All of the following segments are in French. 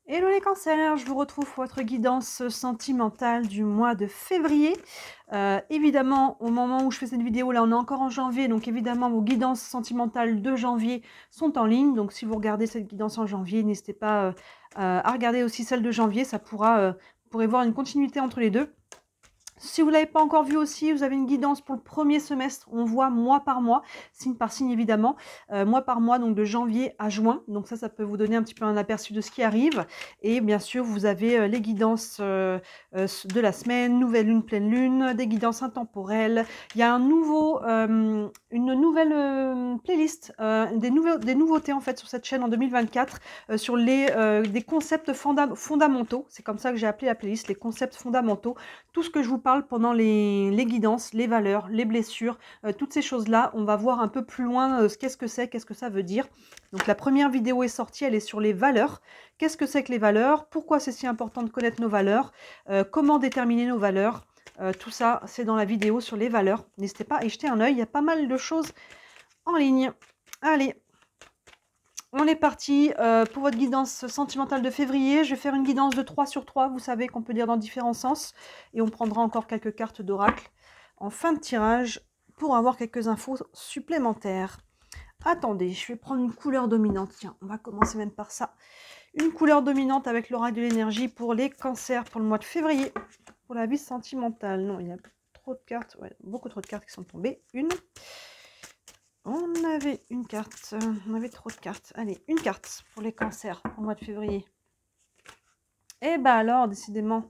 Hello les cancers, je vous retrouve pour votre guidance sentimentale du mois de février. Évidemment, au moment où je fais cette vidéo, là on est encore en janvier, donc évidemment vos guidances sentimentales de janvier sont en ligne. Donc si vous regardez cette guidance en janvier, n'hésitez pas à regarder aussi celle de janvier, ça pourra, vous pourrez voir une continuité entre les deux. Si vous ne l'avez pas encore vu aussi, vous avez une guidance pour le premier semestre. On voit mois par mois, signe par signe évidemment, mois par mois, donc de janvier à juin. Donc ça peut vous donner un petit peu un aperçu de ce qui arrive. Et bien sûr, vous avez les guidances de la semaine, nouvelle lune, pleine lune, des guidances intemporelles. Il y a une nouvelle playlist, des nouveautés en fait sur cette chaîne en 2024 sur des concepts fondamentaux. C'est comme ça que j'ai appelé la playlist, les concepts fondamentaux. Tout ce que je vous parle pendant les guidances, les valeurs, les blessures, toutes ces choses-là, on va voir un peu plus loin qu'est-ce que c'est, qu'est-ce que ça veut dire. Donc la première vidéo est sortie, elle est sur les valeurs. Qu'est-ce que c'est que les valeurs? Pourquoi c'est si important de connaître nos valeurs? Comment déterminer nos valeurs? Tout ça, c'est dans la vidéo sur les valeurs. N'hésitez pas à y jeter un œil, il y a pas mal de choses en ligne. Allez, on est parti pour votre guidance sentimentale de février. Je vais faire une guidance de 3 sur 3. Vous savez qu'on peut lire dans différents sens. Et on prendra encore quelques cartes d'oracle en fin de tirage pour avoir quelques infos supplémentaires. Attendez, je vais prendre une couleur dominante. Tiens, on va commencer même par ça. Une couleur dominante avec l'oracle de l'énergie pour les cancers pour le mois de février. Pour la vie sentimentale. Non, il y a trop de cartes. Ouais, beaucoup trop de cartes qui sont tombées. Une. On avait une carte, on avait trop de cartes. Allez, une carte pour les cancers au mois de février. Et bah alors, décidément.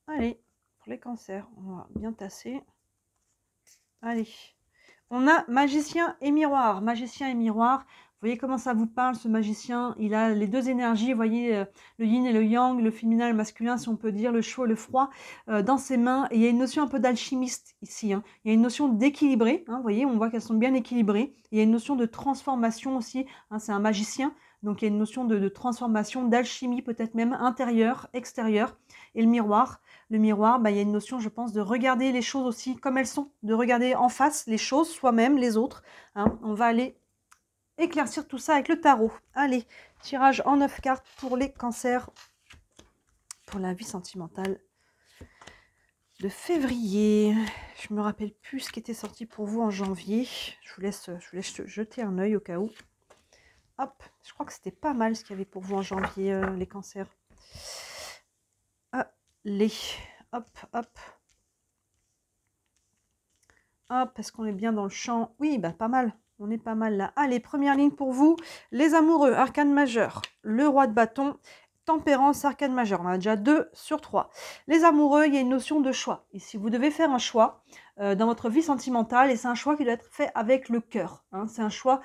Allez, pour les cancers, on va bien tasser. Allez, on a magicien et miroir. Magicien et miroir. Vous voyez comment ça vous parle, ce magicien? Il a les deux énergies, vous voyez, le yin et le yang, le féminin et le masculin, si on peut dire, le chaud et le froid, dans ses mains. Et il y a une notion un peu d'alchimiste ici. Hein. Il y a une notion d'équilibré. Hein, vous voyez, on voit qu'elles sont bien équilibrées. Il y a une notion de transformation aussi. Hein, c'est un magicien. Donc il y a une notion de transformation, d'alchimie, peut-être même intérieure, extérieure. Et le miroir, il y a une notion, je pense, de regarder les choses aussi comme elles sont, de regarder en face les choses, soi-même, les autres. Hein. On va aller éclaircir tout ça avec le tarot. Allez, tirage en 9 cartes pour les cancers, pour la vie sentimentale de février. Je me rappelle plus ce qui était sorti pour vous en janvier. Je vous laisse jeter un œil au cas où. Hop, je crois que c'était pas mal ce qu'il y avait pour vous en janvier, les cancers. Allez, hop, hop. Hop, est-ce qu'on est bien dans le champ? Oui, bah pas mal. On est pas mal là. Allez, première ligne pour vous. Les amoureux, arcane majeur. Le roi de bâton, tempérance, arcane majeur. On a déjà 2 sur 3. Les amoureux, il y a une notion de choix. Ici, vous devez faire un choix dans votre vie sentimentale. Et c'est un choix qui doit être fait avec le cœur. Hein. C'est un choix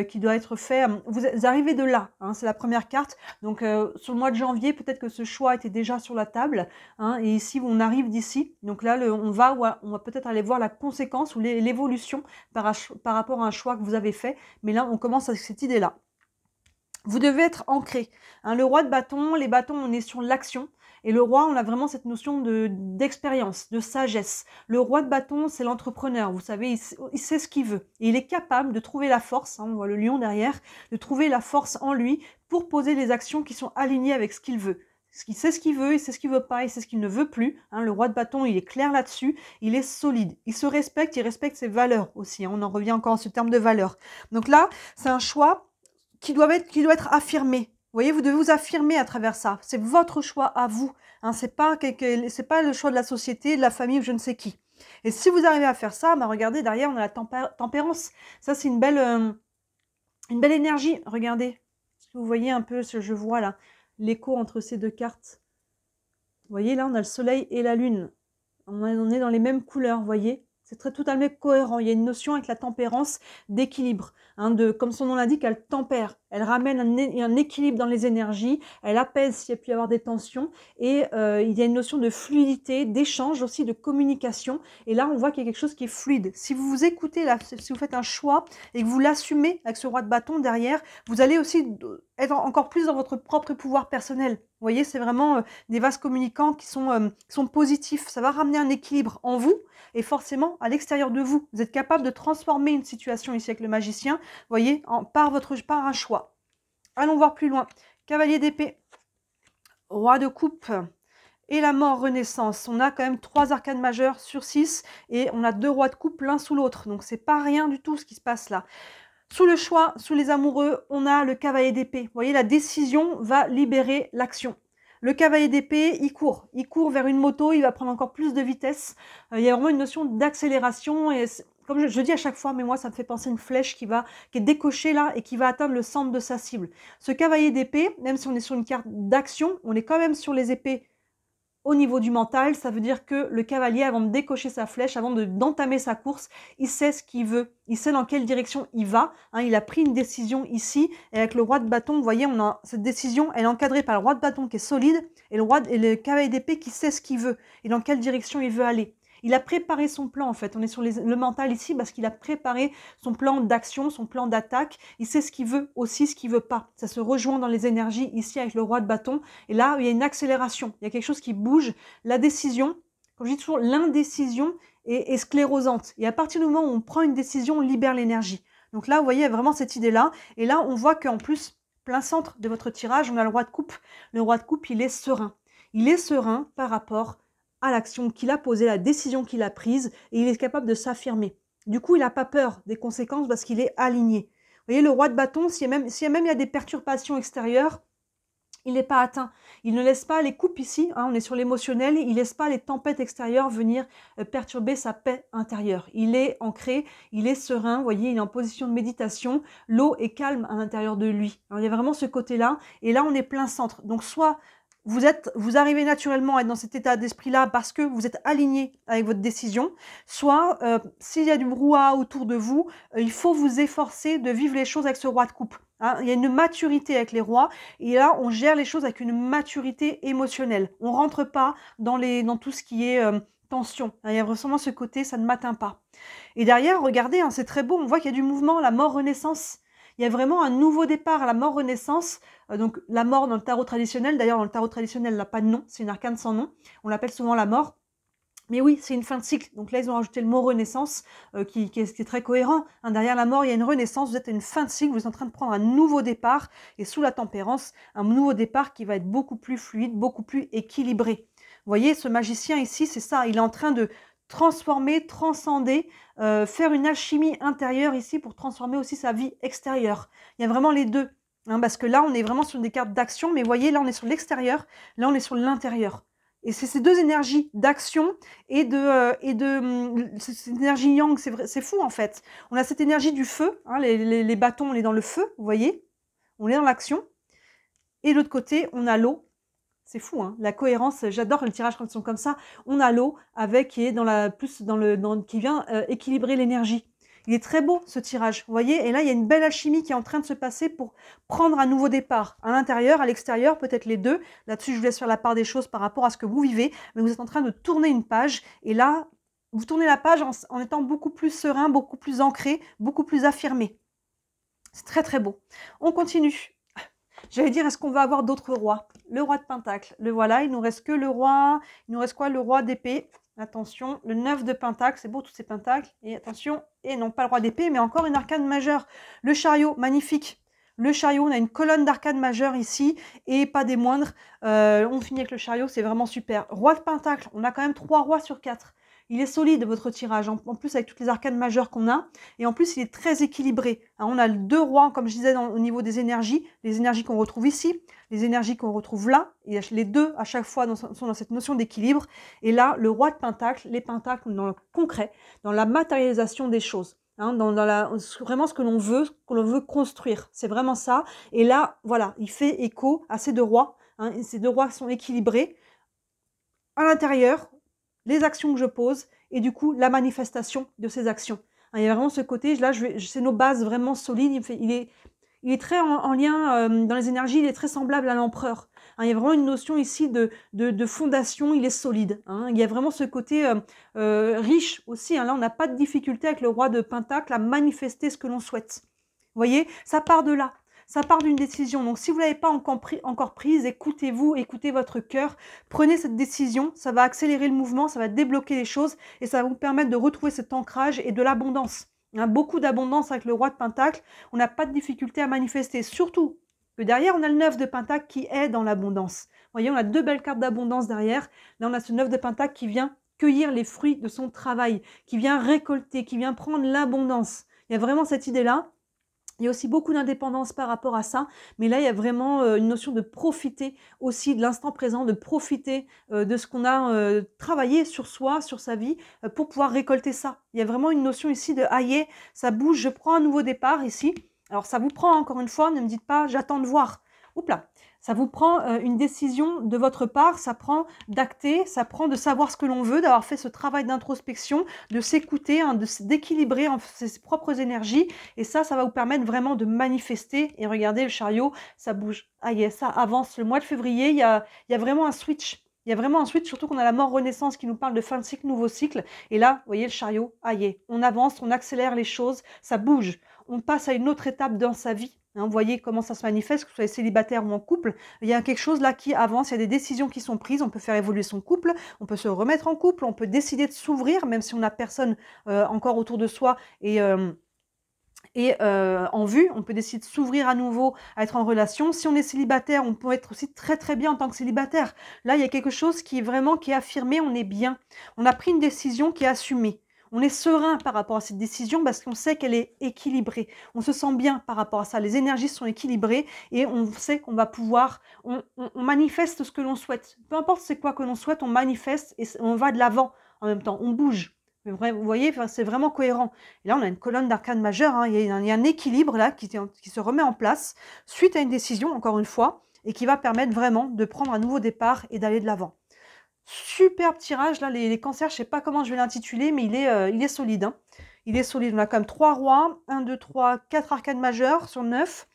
qui doit être fait. Vous arrivez de là. Hein, c'est la première carte. Donc, sur le mois de janvier, peut-être que ce choix était déjà sur la table. Hein, et ici, on arrive d'ici. Donc là, on va peut-être aller voir la conséquence ou l'évolution par rapport à un choix que vous avez fait. Mais là, on commence avec cette idée-là. Vous devez être ancré. Hein, le roi de bâton, les bâtons, on est sur l'action. Et le roi, on a vraiment cette notion d'expérience, de sagesse. Le roi de bâton, c'est l'entrepreneur. Vous savez, il sait ce qu'il veut. Et il est capable de trouver la force, hein, on voit le lion derrière, de trouver la force en lui pour poser des actions qui sont alignées avec ce qu'il veut. Il sait ce qu'il veut, il sait ce qu'il veut pas, il sait ce qu'il ne veut plus. Hein, le roi de bâton, il est clair là-dessus, il est solide. Il se respecte, il respecte ses valeurs aussi. Hein, on en revient encore à ce terme de valeur. Donc là, c'est un choix qui doit être affirmé. Vous voyez, vous devez vous affirmer à travers ça. C'est votre choix à vous. Hein, c'est pas le choix de la société, de la famille ou je ne sais qui. Et si vous arrivez à faire ça, bah regardez, derrière, on a la tempérance. Ça, c'est une belle énergie. Regardez. Est-ce que vous voyez un peu ce que je vois là? L'écho entre ces deux cartes. Vous voyez, là, on a le soleil et la lune. On est dans les mêmes couleurs, vous voyez? C'est totalement cohérent. Il y a une notion avec la tempérance d'équilibre. Hein, comme son nom l'indique, elle tempère. Elle ramène un équilibre dans les énergies. Elle apaise s'il y a pu y avoir des tensions. Et il y a une notion de fluidité, d'échange aussi, de communication. Et là, on voit qu'il y a quelque chose qui est fluide. Si vous vous écoutez, là, si vous faites un choix et que vous l'assumez avec ce roi de bâton derrière, vous allez aussi être encore plus dans votre propre pouvoir personnel. Vous voyez, c'est vraiment des vases communicants qui sont positifs. Ça va ramener un équilibre en vous et forcément à l'extérieur de vous. Vous êtes capable de transformer une situation ici avec le magicien, vous voyez, par un choix. Allons voir plus loin. Cavalier d'épée, roi de coupe et la mort renaissance. On a quand même 3 arcanes majeures sur 6 et on a 2 rois de coupe l'un sous l'autre. Donc c'est pas rien du tout ce qui se passe là. Sous le choix, sous les amoureux, on a le cavalier d'épée. Vous voyez, la décision va libérer l'action. Le cavalier d'épée, il court vers une moto, il va prendre encore plus de vitesse. Il y a vraiment une notion d'accélération et comme je dis à chaque fois, mais moi ça me fait penser à une flèche qui est décochée là et qui va atteindre le centre de sa cible. Ce cavalier d'épée, même si on est sur une carte d'action, on est quand même sur les épées au niveau du mental. Ça veut dire que le cavalier, avant de décocher sa flèche, avant d'entamer sa course, il sait ce qu'il veut, il sait dans quelle direction il va. Hein, il a pris une décision ici, et avec le roi de bâton, vous voyez, on a cette décision, elle est encadrée par le roi de bâton qui est solide, et le cavalier d'épée qui sait ce qu'il veut, et dans quelle direction il veut aller. Il a préparé son plan en fait, on est sur le mental ici parce qu'il a préparé son plan d'action, son plan d'attaque, il sait ce qu'il veut aussi, ce qu'il veut pas. Ça se rejoint dans les énergies ici avec le roi de bâton et là il y a une accélération, il y a quelque chose qui bouge, la décision, comme je dis toujours, l'indécision est sclérosante et à partir du moment où on prend une décision, on libère l'énergie. Donc là vous voyez il y a vraiment cette idée là et là on voit qu'en plus, plein centre de votre tirage, on a le roi de coupe. Le roi de coupe il est serein par rapport à l'action qu'il a posée, la décision qu'il a prise, et il est capable de s'affirmer. Du coup, il n'a pas peur des conséquences parce qu'il est aligné. Vous voyez, le roi de bâton, si même il y a des perturbations extérieures, il n'est pas atteint. Il ne laisse pas les coupes ici, hein, on est sur l'émotionnel, il ne laisse pas les tempêtes extérieures venir perturber sa paix intérieure. Il est ancré, il est serein, vous voyez, il est en position de méditation, l'eau est calme à l'intérieur de lui. Alors, il y a vraiment ce côté-là, et là, on est plein centre. Donc, soit vous arrivez naturellement à être dans cet état d'esprit-là parce que vous êtes aligné avec votre décision, soit s'il y a du brouhaha autour de vous, il faut vous efforcer de vivre les choses avec ce roi de coupe. Hein. Il y a une maturité avec les rois, et là, on gère les choses avec une maturité émotionnelle. On rentre pas dans tout ce qui est tension. Il y a vraiment ce côté, ça ne m'atteint pas. Et derrière, regardez, hein, c'est très beau, on voit qu'il y a du mouvement, la mort-renaissance. Il y a vraiment un nouveau départ à la mort-renaissance. Donc la mort dans le tarot traditionnel, d'ailleurs dans le tarot traditionnel, elle n'a pas de nom, c'est une arcane sans nom. On l'appelle souvent la mort. Mais oui, c'est une fin de cycle. Donc là, ils ont rajouté le mot renaissance qui est très cohérent. Hein, derrière la mort, il y a une renaissance. Vous êtes à une fin de cycle. Vous êtes en train de prendre un nouveau départ. Et sous la tempérance, un nouveau départ qui va être beaucoup plus fluide, beaucoup plus équilibré. Vous voyez, ce magicien ici, c'est ça. Il est en train de transformer, transcender, faire une alchimie intérieure ici pour transformer aussi sa vie extérieure. Il y a vraiment les deux. Hein, parce que là, on est vraiment sur des cartes d'action. Mais vous voyez, là, on est sur l'extérieur. Là, on est sur l'intérieur. Et c'est ces deux énergies d'action et cette énergie yang, c'est fou en fait. On a cette énergie du feu, hein, les bâtons, on est dans le feu, vous voyez, on est dans l'action. Et de l'autre côté, on a l'eau. C'est fou, hein, la cohérence, j'adore le tirage quand ils sont comme ça. On a l'eau avec qui est qui vient équilibrer l'énergie. Il est très beau ce tirage, vous voyez, et là il y a une belle alchimie qui est en train de se passer pour prendre un nouveau départ, à l'intérieur, à l'extérieur, peut-être les deux. Là-dessus, je vous laisse faire la part des choses par rapport à ce que vous vivez, mais vous êtes en train de tourner une page, et là, vous tournez la page en étant beaucoup plus serein, beaucoup plus ancré, beaucoup plus affirmé. C'est très très beau. On continue. J'allais dire, est-ce qu'on va avoir d'autres rois? Le roi de Pentacle, le voilà, il nous reste que le roi, il nous reste quoi? Le roi d'épée. Attention, le 9 de Pentacle, c'est beau tous ces pentacles. Et attention, et non pas le roi d'épée, mais encore une arcane majeure. Le chariot, magnifique. Le chariot, on a une colonne d'arcane majeure ici, et pas des moindres. On finit avec le chariot, c'est vraiment super. Roi de Pentacle, on a quand même 3 rois sur 4. Il est solide votre tirage, en plus avec toutes les arcanes majeures qu'on a, et en plus il est très équilibré. Hein, on a 2 rois, comme je disais, au niveau des énergies, les énergies qu'on retrouve ici, les énergies qu'on retrouve là, et les deux à chaque fois sont dans cette notion d'équilibre, et là le roi de Pentacle, les pentacles dans le concret, dans la matérialisation des choses. Hein, vraiment ce que l'on veut construire, c'est vraiment ça, et là voilà, il fait écho à ces 2 rois, hein, ces 2 rois sont équilibrés, à l'intérieur, les actions que je pose et du coup la manifestation de ces actions. Hein, il y a vraiment ce côté, là c'est nos bases vraiment solides, il est très en lien dans les énergies, il est très semblable à l'empereur. Hein, il y a vraiment une notion ici de fondation, il est solide. Hein, il y a vraiment ce côté riche aussi, hein, là on n'a pas de difficulté avec le roi de Pentacle à manifester ce que l'on souhaite. Vous voyez, ça part de là. Ça part d'une décision. Donc, si vous ne l'avez pas encore prise, écoutez-vous, écoutez votre cœur. Prenez cette décision. Ça va accélérer le mouvement, ça va débloquer les choses et ça va vous permettre de retrouver cet ancrage et de l'abondance. Beaucoup d'abondance avec le roi de Pentacle. On n'a pas de difficulté à manifester. Surtout que derrière, on a le 9 de Pentacle qui est dans l'abondance. Vous voyez, on a 2 belles cartes d'abondance derrière. Là, on a ce 9 de Pentacle qui vient cueillir les fruits de son travail, qui vient récolter, qui vient prendre l'abondance. Il y a vraiment cette idée-là. Il y a aussi beaucoup d'indépendance par rapport à ça, mais là, il y a vraiment une notion de profiter aussi de l'instant présent, de profiter de ce qu'on a travaillé sur soi, sur sa vie, pour pouvoir récolter ça. Il y a vraiment une notion ici de « ah yeah, ça bouge, je prends un nouveau départ ici ». Alors, ça vous prend, encore une fois, ne me dites pas « j'attends de voir ». Oups là, ça vous prend une décision de votre part, ça prend d'acter, ça prend de savoir ce que l'on veut, d'avoir fait ce travail d'introspection, de s'écouter, hein, d'équilibrer ses propres énergies. Et ça va vous permettre vraiment de manifester. Et regardez, le chariot, ça bouge. Ah yeah, ça avance. Le mois de février, il y a vraiment un switch. Il y a vraiment un switch, surtout qu'on a la mort renaissance qui nous parle de fin de cycle, nouveau cycle. Et là, vous voyez le chariot, ah yeah, on avance, on accélère les choses, ça bouge. On passe à une autre étape dans sa vie. Hein, vous voyez comment ça se manifeste, que vous soyez célibataire ou en couple. Il y a quelque chose là qui avance, il y a des décisions qui sont prises. On peut faire évoluer son couple, on peut se remettre en couple, on peut décider de s'ouvrir, même si on n'a personne encore autour de soi et en vue, on peut décider de s'ouvrir à nouveau, à être en relation. Si on est célibataire, on peut être aussi très très bien en tant que célibataire. Là, il y a quelque chose qui est affirmé, on est bien. On a pris une décision qui est assumée. On est serein par rapport à cette décision parce qu'on sait qu'elle est équilibrée. On se sent bien par rapport à ça. Les énergies sont équilibrées et on sait qu'on va pouvoir, on manifeste ce que l'on souhaite. Peu importe c'est quoi que l'on souhaite, on manifeste et on va de l'avant en même temps. On bouge. Vous voyez, c'est vraiment cohérent. Et là, on a une colonne d'arcane majeure. Hein. Il y a un équilibre là qui se remet en place suite à une décision, encore une fois, et qui va permettre vraiment de prendre un nouveau départ et d'aller de l'avant. Superbe tirage, là, les cancers, je ne sais pas comment je vais l'intituler, mais il est solide. Hein. Il est solide. On a quand même 3 rois, 1, 2, 3, 4 arcanes majeures sur 9.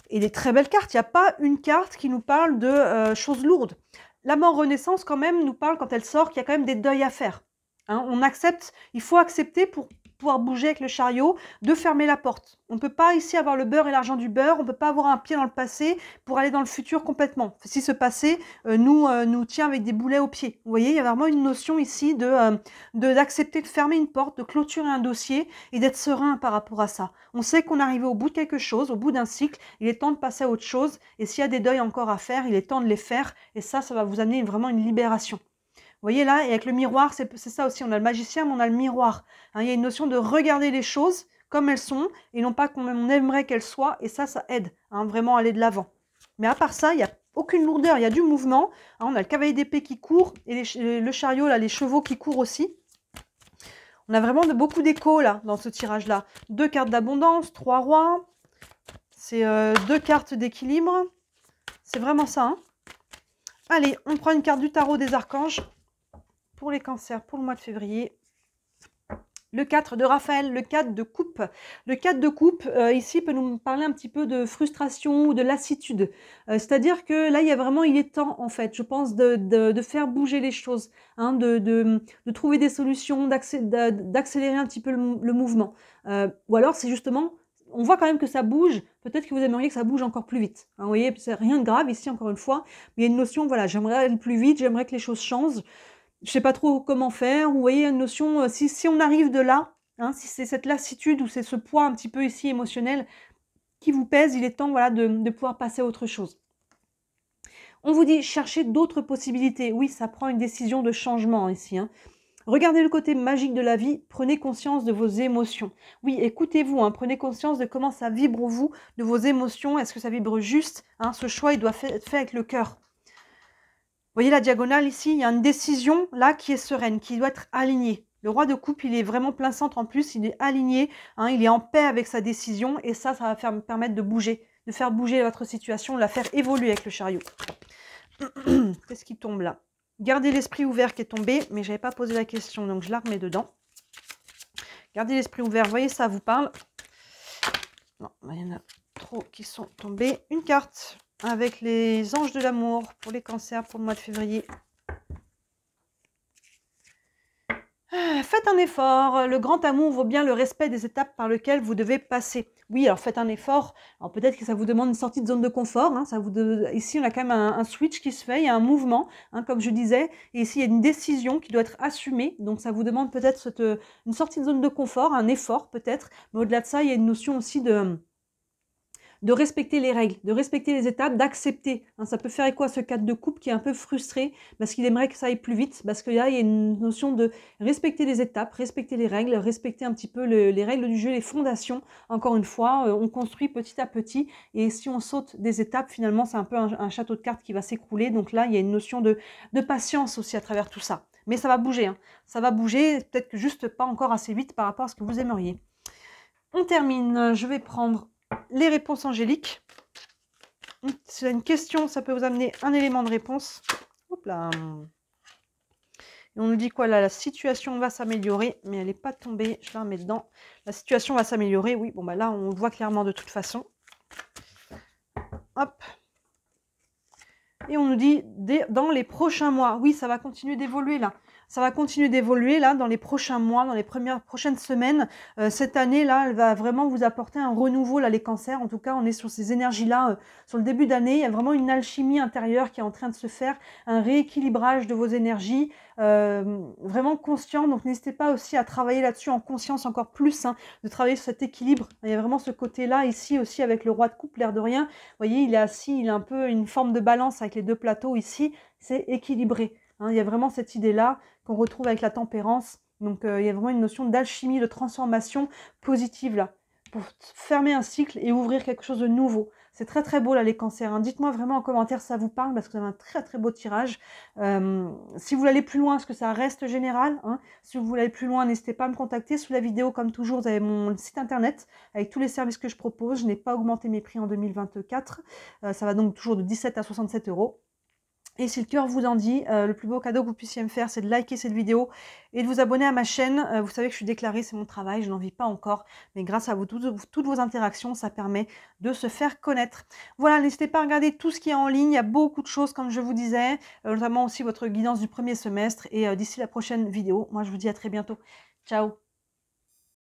Et des très belles cartes. Il n'y a pas une carte qui nous parle de choses lourdes. La mort renaissance, quand même, nous parle, quand elle sort, qu'il y a quand même des deuils à faire. Hein, on accepte, il faut accepter pour pouvoir bouger avec le chariot, de fermer la porte. On ne peut pas ici avoir le beurre et l'argent du beurre, on ne peut pas avoir un pied dans le passé pour aller dans le futur complètement. Si ce passé nous tient avec des boulets aux pieds. Vous voyez, il y a vraiment une notion ici d'accepter de fermer une porte, de clôturer un dossier et d'être serein par rapport à ça. On sait qu'on est arrivé au bout de quelque chose, au bout d'un cycle, il est temps de passer à autre chose et s'il y a des deuils encore à faire, il est temps de les faire et ça va vous amener vraiment une libération. Vous voyez là, et avec le miroir, c'est ça aussi, on a le magicien, mais on a le miroir. Hein, il y a une notion de regarder les choses comme elles sont, et non pas qu'on aimerait qu'elles soient, et ça aide hein, vraiment à aller de l'avant. Mais à part ça, il n'y a aucune lourdeur, il y a du mouvement. Hein, on a le cavalier d'épée qui court, et le chariot, là, les chevaux qui courent aussi. On a vraiment beaucoup d'écho là, dans ce tirage-là. 2 cartes d'abondance, 3 rois, c'est 2 cartes d'équilibre. C'est vraiment ça. Hein. Allez, on prend une carte du tarot des archanges. Pour les cancers, pour le mois de février. Le 4 de Raphaël, le 4 de coupe. Le 4 de coupe, ici, peut nous parler un petit peu de frustration ou de lassitude. C'est-à-dire que là, il est temps, en fait, je pense, de faire bouger les choses, hein, de trouver des solutions, d'accélérer un petit peu le mouvement. Ou alors, c'est justement, on voit quand même que ça bouge, peut-être que vous aimeriez que ça bouge encore plus vite. Hein, vous voyez, c'est rien de grave ici, encore une fois, mais il y a une notion, voilà, j'aimerais aller plus vite, j'aimerais que les choses changent. Je ne sais pas trop comment faire. Vous voyez, une notion, si on arrive de là, hein, si c'est cette lassitude ou c'est ce poids un petit peu ici émotionnel qui vous pèse, il est temps voilà, de pouvoir passer à autre chose. On vous dit, cherchez d'autres possibilités. Oui, ça prend une décision de changement ici. Hein. Regardez le côté magique de la vie, prenez conscience de vos émotions. Oui, écoutez-vous, hein, prenez conscience de comment ça vibre en vous, de vos émotions. Est-ce que ça vibre juste hein, ce choix, il doit être fait avec le cœur. Vous voyez la diagonale ici, il y a une décision là qui est sereine, qui doit être alignée. Le roi de coupe, il est vraiment plein centre en plus, il est aligné, hein, il est en paix avec sa décision et ça va permettre de bouger, de faire bouger votre situation, de la faire évoluer avec le chariot. Qu'est-ce qui tombe là? Gardez l'esprit ouvert qui est tombé, mais je n'avais pas posé la question, donc je la remets dedans. Gardez l'esprit ouvert, vous voyez, ça vous parle. Non, il y en a trop qui sont tombés. Une carte avec les anges de l'amour pour les cancers pour le mois de février. Faites un effort. Le grand amour vaut bien le respect des étapes par lesquelles vous devez passer. Oui, alors faites un effort. Alors peut-être que ça vous demande une sortie de zone de confort. Hein, ici, on a quand même un switch qui se fait. Il y a un mouvement, hein, comme je disais. Et ici, il y a une décision qui doit être assumée. Donc ça vous demande peut-être une sortie de zone de confort, un effort peut-être. Mais au-delà de ça, il y a une notion aussi de respecter les règles, de respecter les étapes, d'accepter. Hein, ça peut faire écho à ce cadre de couple qui est un peu frustré parce qu'il aimerait que ça aille plus vite, parce que là, il y a une notion de respecter les étapes, respecter les règles, respecter un petit peu les règles du jeu, les fondations. Encore une fois, on construit petit à petit et si on saute des étapes, finalement, c'est un peu un château de cartes qui va s'écrouler. Donc là, il y a une notion de patience aussi à travers tout ça. Mais ça va bouger, hein. Ça va bouger, peut-être que juste pas encore assez vite par rapport à ce que vous aimeriez. On termine, je vais prendre les réponses angéliques. Si vous avez une question, ça peut vous amener un élément de réponse. Hop là. Et on nous dit quoi là? La situation va s'améliorer, mais elle n'est pas tombée. Je la remets dedans. La situation va s'améliorer. Oui, bon bah là, on le voit clairement de toute façon. Hop. Et on nous dit dans les prochains mois. Oui, ça va continuer d'évoluer là. Ça va continuer d'évoluer là dans les prochains mois, dans les prochaines semaines. Cette année-là, elle va vraiment vous apporter un renouveau, là, les cancers. En tout cas, on est sur ces énergies-là. Sur le début d'année, il y a vraiment une alchimie intérieure qui est en train de se faire, un rééquilibrage de vos énergies, vraiment conscient. Donc, n'hésitez pas aussi à travailler là-dessus en conscience encore plus, hein, de travailler sur cet équilibre. Il y a vraiment ce côté-là, ici aussi, avec le roi de coupe, l'air de rien. Vous voyez, il est assis, il a un peu une forme de balance avec les deux plateaux ici. C'est équilibré. Hein, il y a vraiment cette idée-là qu'on retrouve avec la tempérance. Donc, il y a vraiment une notion d'alchimie, de transformation positive là, pour fermer un cycle et ouvrir quelque chose de nouveau. C'est très très beau là les cancers. Hein. Dites-moi vraiment en commentaire si ça vous parle parce que vous avez un très très beau tirage. Si vous voulez aller plus loin, est-ce que ça reste général, hein? Si vous voulez aller plus loin, n'hésitez pas à me contacter. Sous la vidéo, comme toujours, vous avez mon site internet avec tous les services que je propose. Je n'ai pas augmenté mes prix en 2024. Ça va donc toujours de 17 à 67 €. Et si le cœur vous en dit, le plus beau cadeau que vous puissiez me faire, c'est de liker cette vidéo et de vous abonner à ma chaîne. Vous savez que je suis déclarée, c'est mon travail, je n'en vis pas encore. Mais grâce à vous, toutes vos interactions, ça permet de se faire connaître. Voilà, n'hésitez pas à regarder tout ce qui est en ligne. Il y a beaucoup de choses, comme je vous disais, notamment aussi votre guidance du premier semestre. Et d'ici la prochaine vidéo, moi je vous dis à très bientôt. Ciao!